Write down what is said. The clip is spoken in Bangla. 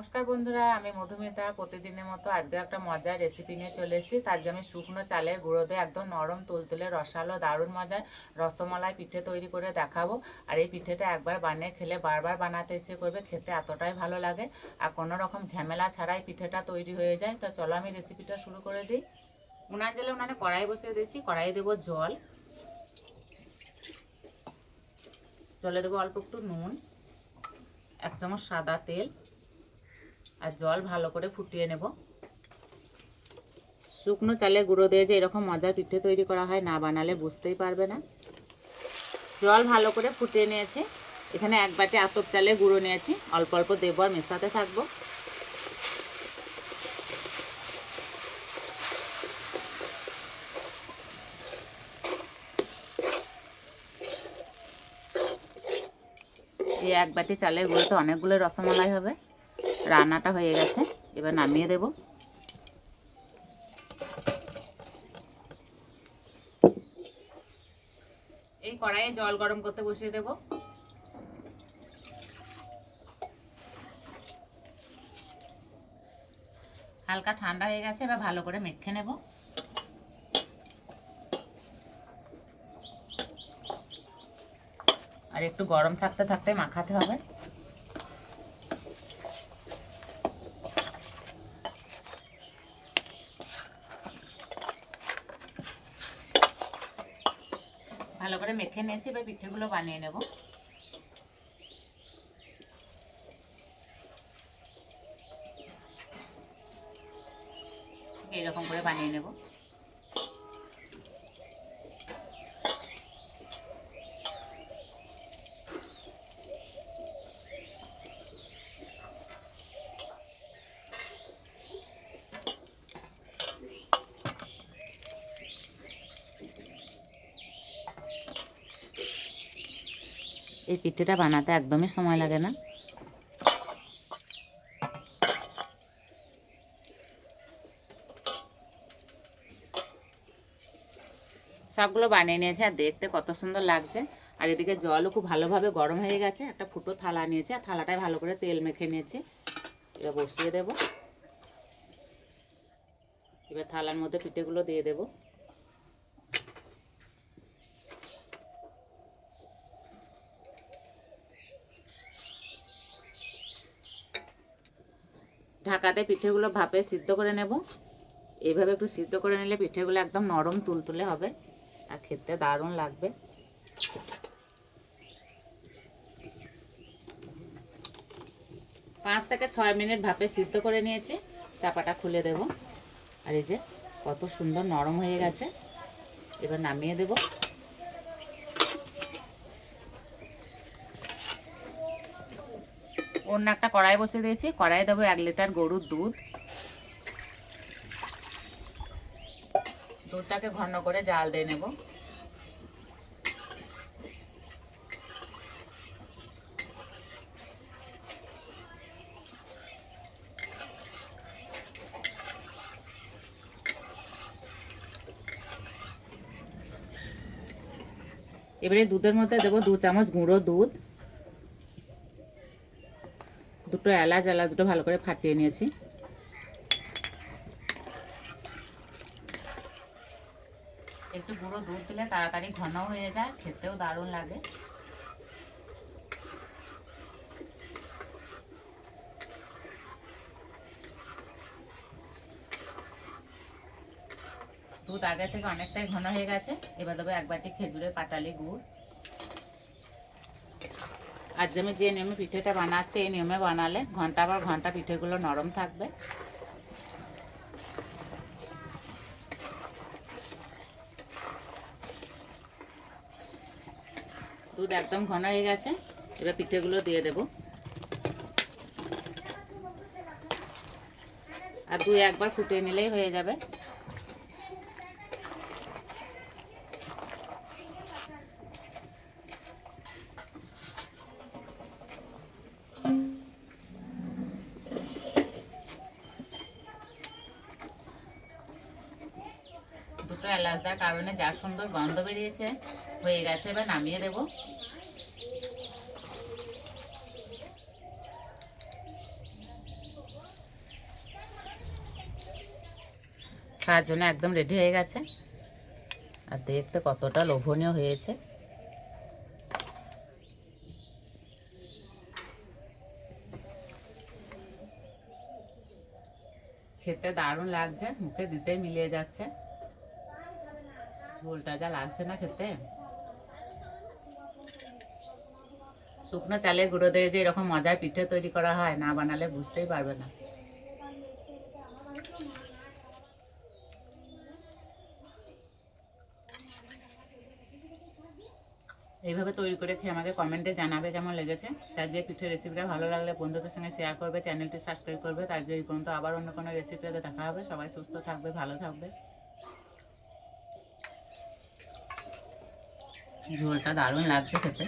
নমস্কার বন্ধুরা, আমি মধুমিতা। প্রতিদিনের মতো আজকে একটা মজার রেসিপি নিয়ে চলে এসেছি। আজকে আমি শুকনো চালের গুঁড়ো দিয়ে একদম নরম তুলতুলে রসালো দারুণ মজার রসমালাই পিঠে তৈরি করে দেখাবো। আর এই পিঠেটা একবার বানিয়ে খেলে বারবার বানাতে ইচ্ছে করবে, খেতে এতটাই ভালো লাগে আর কোনো রকম ঝামেলা ছাড়াই পিঠেটা তৈরি হয়ে যায়। তো চলো আমি রেসিপিটা শুরু করে দিই। উনানে কড়াই বসিয়ে দিয়েছি। কড়াই দেবো জল, জলে দেবো অল্প একটু নুন, 1 চামচ সাদা তেল আর জল ভালো করে ফুটিয়ে নেব। শুকনো চালের গুঁড়ো দিয়ে যে এরকম মজার পিঠে তৈরি করা হয়, না বানালে বুঝতেই পারবে না। জল ভালো করে ফুটিয়ে নিয়েছি। এখানে 1 বাটি আতপ চালের গুঁড়ো নিয়েছি, অল্প অল্প দেবো আর মেশাতে থাকবো। এই 1 বাটি চালের গুঁড়োতে অনেকগুলো রসমালাই হবে। রান্নাটা হয়ে গেছে, এবার নামিয়ে দেব। এই কড়াইয়ে জল গরম করতে বসিয়ে দেব। হালকা ঠান্ডা হয়ে গেছে, এবার ভালো করে মেখে নেব। আর একটু গরম থাকতে থাকতে মাখাতে হবে। ভালো করে মেখে নিয়েছি, এবার পিঠেগুলো বানিয়ে নেব। এইরকম করে বানিয়ে নেব। এই পিঠেটা বানাতে একদমই সময় লাগে না। সবগুলো বানিয়ে নিয়েছি আর দেখতে কত সুন্দর লাগছে। আর এদিকে জলও খুব ভালোভাবে গরম হয়ে গেছে। একটা ফুটো থালা নিয়েছি আর থালাটায় ভালো করে তেল মেখে নিয়েছি। এবার বসিয়ে দেব। এবার থালার মধ্যে পিঠেগুলো দিয়ে দেব। ঢাকাতে পিঠেগুলো ভাপে সিদ্ধ করে নেব। এইভাবে একটু সিদ্ধ করে নিলে পিঠেগুলো একদম নরম তুলতুলে হবে আর খেতে দারুণ লাগবে। 5 থেকে 6 মিনিট ভাপে সিদ্ধ করে নিয়েছি। চাপাটা খুলে দেব। আর এই যে কত সুন্দর নরম হয়ে গেছে। এবার নামিয়ে দেব। অন্য একটা কড়াই বসিয়ে দিয়েছি। কড়াইয়ে দেবো 1 লিটার গরুর দুধ। দুধটাকে ঘন করে জাল দিয়ে নেব। এবারে দুধের মধ্যে দেবো 2 চামচ গুঁড়ো দুধ, দুটো এলাচ দুটো ভালো করে ফাটিয়ে নিয়েছি। একটু গুঁড়ো দুধ দিলে তাড়াতাড়ি ঘন হয়ে যায়, খেতেও দারুণ লাগে। দুধ আগে থেকে অনেকটাই ঘন হয়ে গেছে। এবার দেবো 1 বাটি খেজুরের পাটালি গুড়। আজকে আমি যে নিয়মে পিঠেটা বানাচ্ছি, এই নিয়মে বানালে ঘন্টা পর ঘন্টা পিঠেগুলো নরম থাকবে। দুধ একদম ঘন হয়ে গেছে, এবার পিঠেগুলো দিয়ে দেব। আর 2-1 বার ফুটিয়ে নিলেই হয়ে যাবে। দুটো এলাচ দেওয়ার কারণে যা সুন্দর গন্ধ বেরিয়েছে, হয়ে গেছে। এবার নামিয়ে দেব। খাওয়ার জন্য একদম রেডি হয়ে গেছে। আর দেখতে কতটা লোভনীয় হয়েছে। খেতে দারুণ লাগছে, মুখে দিতেই মিলিয়ে যাচ্ছে। ঝোলটা যা লাগছে না খেতে। শুকনো চালের গুঁড়ো দিয়ে যে এরকম মজার পিঠে তৈরি করা হয়, না বানালে বুঝতেই পারবে না। এইভাবে তৈরি করে খেয়ে আমাকে কমেন্টে জানাবে কেমন লেগেছে। তার যে পিঠের রেসিপিটা ভালো লাগলে বন্ধুদের সঙ্গে শেয়ার করবে, চ্যানেলটি সাবস্ক্রাইব করবে। তার যে এই পর্যন্ত আবার অন্য কোনো রেসিপিতে দেখা হবে। সবাই সুস্থ থাকবে, ভালো থাকবে। ঝোলটা দারুণ লাগছে খেতে।